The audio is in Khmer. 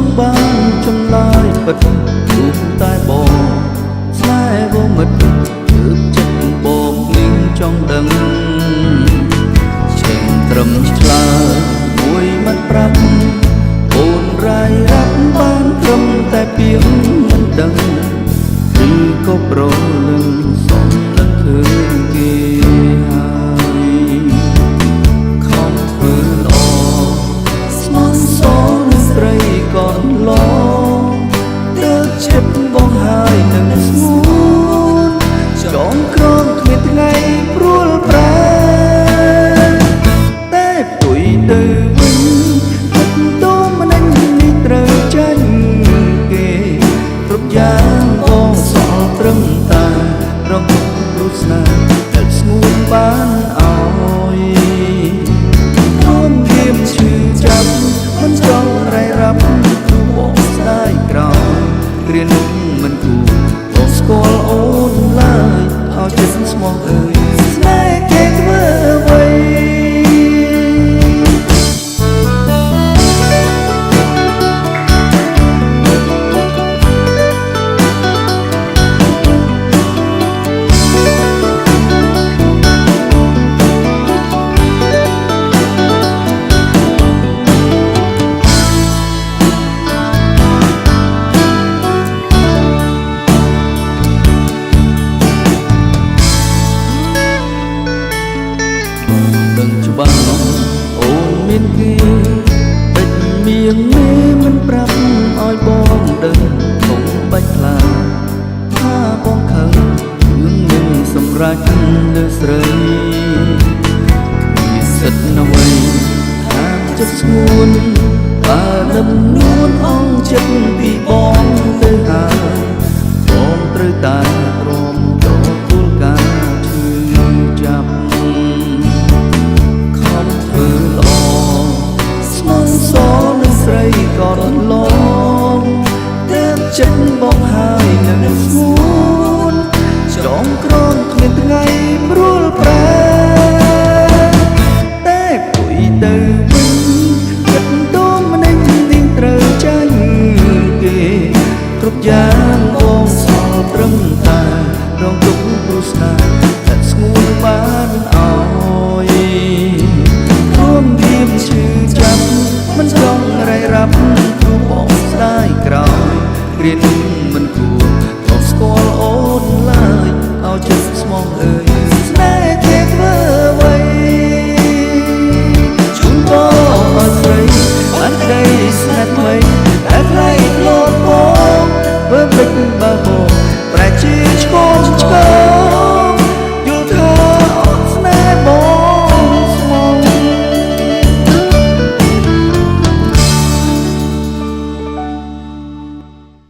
ង់បានចម្លើយពិតទូតែបងស្នេហ៍បងមិត្តជឿចិត្តបងនាងចង់ដឹងឆេងត្រឹមឆ្លើយមួយមិនប្រាប់អូនរាយរាប់បានត្រឹមតែពាក្យមិនដឹងឬក៏ប្រលឹងសំឡឹងឃើញគេហើយខំធ្វើល្អស្មោះសរនឹងស្រីកូនឡងទើបចិត្តបងហើយនឹងស្ងួនចងក្រងគ្មានថ្ងៃព្រួលប្រែតែពុយទៅវិញទឹកតូមមិននេះត្រូវចាញ់គេគ្រប់យ៉ាងបងសល់ត្រឹមតែរងទុកព្រោះស្នេហ៍ដែលស្ងួនបានឲ្យខ្លួនវាឈឺចាប់មិនចង់រៃរាប់ព្រោះបងស្ដាយក្រោយគ្រានោះមិនគួរបងស្គាល់អូនឡើយឲ្យចិត្តស្មោះអើយស្នេហ៍គេធ្វើអ្វីដឹងច្បាស់អូនមានគេពេចមៀងមេមិនប្រាប់ឲ្យបងដឹងកុំបាច់ខ្លាចថាបងខឹងរឿងនឹងសម្រេចលើស្រីមានសិទ្ធអ្វីថាចិត្តស្ងួនបើលំនួនអងចិត្តពីបងទៅហើយបងត្រូវតែព្រមទទួលការឈឺចាប់ស្រីកូនឡងទើបចិត្តបងហើយនឹងស្ងួនចងក្រងគ្មានថ្ងៃព្រួលប្រែតែពុយទៅវិញចិត្តតូមមិនទីត្រូវចាញ់គេគ្រប់យ៉ាងបងសល់ត្រឹមតែរងទុកព្រោះស្នេហ៍តែស្ងួនបានឲ្យរួមវាឈឺចាប់មិនចង់រៃរាប់ព្រោះបងស្ដាយក្រោយគ្រានោះ